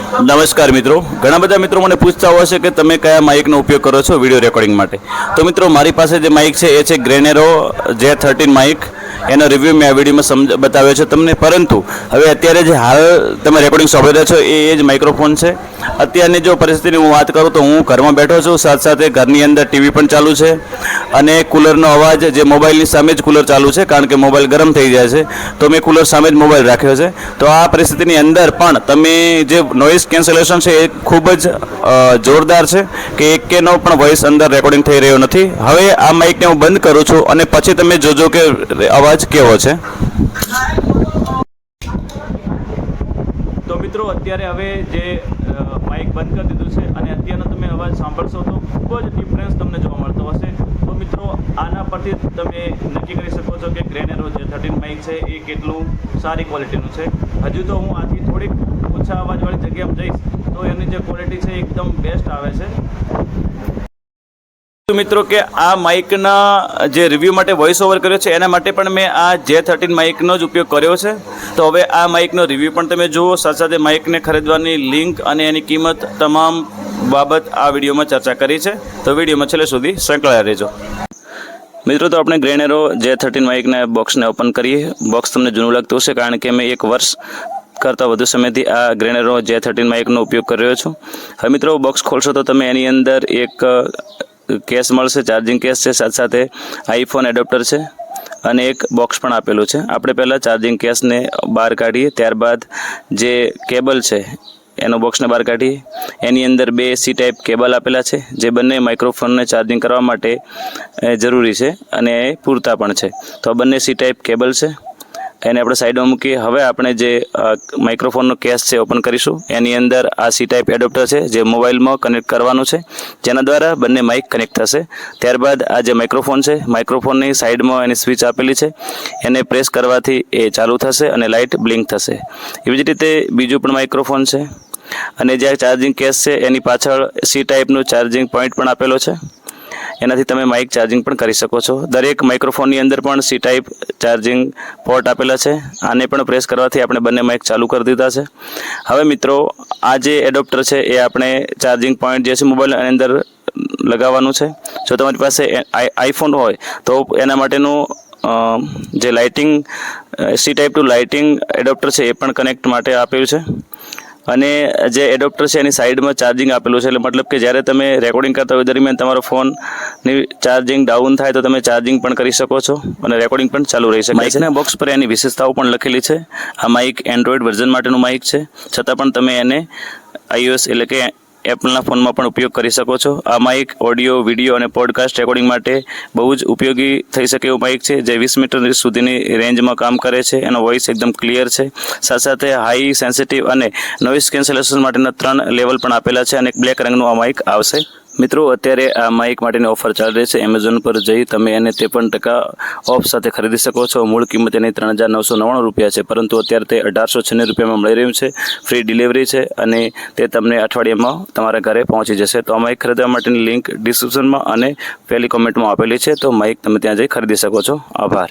નમસ્કાર મિત્રો, ઘણા બધા મિત્રો મને પૂછતા હોય છે કે તમે કયા માઇકનો ઉપયોગ કરો છો વિડીયો રેકોર્ડિંગ માટે. તો મિત્રો મારી પાસે જે માઇક છે એ છે ગ્રેનેરો J13 માઇક. એનો રિવ્યૂ મેં આ વિડીયોમાં બતાવ્યો છે તમને. પરંતુ હવે અત્યારે જે હાલ તમે રેકોર્ડિંગ સાંભળી રહ્યા છો એ જ માઇક્રોફોન છે. અત્યારની જો પરિસ્થિતિની હું વાત કરું તો હું ઘરમાં બેઠો છું, સાથે સાથે ઘરની અંદર ટીવી પણ ચાલુ છે અને કુલરનો અવાજ જે મોબાઈલની સામે જ કુલર ચાલુ છે, કારણ કે મોબાઈલ ગરમ થઈ જાય છે તો મેં કુલર સામે જ મોબાઈલ રાખ્યો છે. તો આ પરિસ્થિતિની અંદર પણ તમે જે નોઇઝ કેન્સલેશન છે એ ખૂબ જ જોરદાર છે કે એકનો પણ વોઇસ અંદર રેકોર્ડિંગ થઈ રહ્યો નથી. હવે આ માઇકને હું બંધ કરું છું અને પછી તમે જોજો કે અવાજ કેવો છે. તો મિત્રો અત્યારે હવે જે માઇક બંધ કરી દીધું છે અને અત્યારનો તમે અવાજ સાંભળશો તો ખૂબ જ ડિફરન્સ તમને જોવા મળતો હશે. તો મિત્રો આના પરથી તમે નક્કી કરી શકો છો કે ગ્રેનેરો J13 માઇક છે એ કેટલું સારી ક્વોલિટીનું છે. હજુ તો હું આથી થોડીક ઓછા અવાજવાળી જગ્યામાં જઈશ તો એની જે ક્વોલિટી છે એકદમ બેસ્ટ આવે છે. મિત્રો કે આ માઇકના જે રિવ્યૂ માટે વોઇસ ઓવર કર્યો છે એના માટે પણ મેં આ J13 માઇકનો જ ઉપયોગ કર્યો છે. તો હવે આ માઇકનો રિવ્યૂ પણ તમે જુઓ, સાથે સાથે માઇકને ખરીદવાની લિંક અને એની કિંમત તમામ બાબત આ વિડીયોમાં ચર્ચા કરી છે. તો વિડીયોમાં છેલ્લે સુધી સંકળાયેલા રહેજો. મિત્રો તો આપણે ગ્રેનેરો J13 માઇકના બોક્સને ઓપન કરીએ. બોક્સ તમને જૂનું લાગતું હશે કારણ કે મેં 1 વર્ષ કરતાં વધુ સમયથી આ ગ્રેનેરો J13 માઇકનો ઉપયોગ કરી રહ્યો છું. હવે મિત્રો બોક્સ ખોલશો તો તમે એની અંદર એક કેસ મળશે, ચાર્જિંગ કેસ છે, સાથે સાથે આઈફોન એડોપ્ટર છે અને એક બોક્સ પણ આપેલું છે. આપણે પહેલાં ચાર્જિંગ કેસને બહાર કાઢીએ, ત્યારબાદ જે કેબલ છે એનો બોક્સને બહાર કાઢીએ. એની અંદર 2 C ટાઈપ કેબલ આપેલા છે જે બંને માઇક્રોફોનને ચાર્જિંગ કરવા માટે જરૂરી છે અને પૂરતા પણ છે. તો આ બંને C ટાઈપ કેબલ છે, એને આપણે સાઈડમાં મૂકીએ. હવે આપણે જે માઇક્રોફોનનો કેસ છે ઓપન કરીશું. એની અંદર આ C ટાઈપ એડોપ્ટર છે જે મોબાઈલમાં કનેક્ટ કરવાનું છે, જેના દ્વારા બંને માઇક કનેક્ટ થશે. ત્યારબાદ આ જે માઇક્રોફોન છે, માઇક્રોફોનની સાઈડમાં એની સ્વિચ આપેલી છે, એને પ્રેસ કરવાથી એ ચાલુ થશે અને લાઇટ બ્લિંક થશે. એવી જ રીતે બીજું પણ માઇક્રોફોન છે અને જે ચાર્જિંગ કેસ છે એની પાછળ C ટાઈપનું ચાર્જિંગ પોઈન્ટ પણ આપેલો છે, એનાથી તમે માઇક ચાર્જિંગ પણ કરી શકો છો. દરેક માઇક્રોફોનની અંદર પણ C ટાઈપ ચાર્જિંગ પોર્ટ આપેલા છે. આને પણ પ્રેસ કરવાથી આપણે બંને માઇક ચાલુ કરી દીધા છે. હવે મિત્રો આ જે એડોપ્ટર છે એ આપણે ચાર્જિંગ પોઈન્ટ જે છે મોબાઈલની અંદર લગાવવાનું છે. જો તમારી પાસે આઈફોન હોય તો એના માટેનું જે લાઇટિંગ C ટાઈપનું લાઇટિંગ એડોપ્ટર છે એ પણ કનેક્ટ માટે આપેલું છે અને જે એડોપ્ટર છે એની સાઈડમાં ચાર્જિંગ આપેલું છે. એટલે મતલબ કે જ્યારે તમે રેકોર્ડિંગ કરતા હોય દરમિયાન તમારો ફોનની ચાર્જિંગ ડાઉન થાય તો તમે ચાર્જિંગ પણ કરી શકો છો અને રેકોર્ડિંગ પણ ચાલુ રહી શકે. માઇકના બોક્સ પર એની વિશેષતાઓ પણ લખેલી છે. આ માઇક એન્ડ્રોઈડ વર્ઝન માટેનું માઇક છે, છતાં પણ તમે એને iOS એટલે કે એપલના ફોનમાં પણ ઉપયોગ કરી શકો છો. આ માઇક ઓડિયો, વિડીયો અને પોડકાસ્ટ રેકોર્ડિંગ માટે બહુ જ ઉપયોગી થઈ શકે એવું માઇક છે, જે 20 મીટર સુધીની રેન્જમાં કામ કરે છે. એનો વોઇસ એકદમ ક્લિયર છે. સાથે સાથે હાઈ સેન્સિટિવ અને નોઇઝ કેન્સલેશન માટેના 3 લેવલ પણ આપેલા છે અને એક બ્લેક રંગનું આ માઇક આવશે. મિત્રો અત્યારે આ માઇક માટેની ઓફર ચાલી રહી છે. એમેઝોન પર જઈ તમે એને 53% ઓફ સાથે ખરીદી શકો છો. મૂળ કિંમત એની 3,999 રૂપિયા છે, પરંતુ અત્યારે તે 1,896 રૂપિયામાં મળી રહ્યું છે. ફ્રી ડિલિવરી છે અને તે તમને અઠવાડિયામાં તમારા ઘરે પહોંચી જશે. તો આ માઇક ખરીદવા માટેની લિંક ડિસ્ક્રિપ્શનમાં અને પહેલી કોમેન્ટમાં આપેલી છે. તો માઇક તમે ત્યાં જઈ ખરીદી શકો છો. આભાર.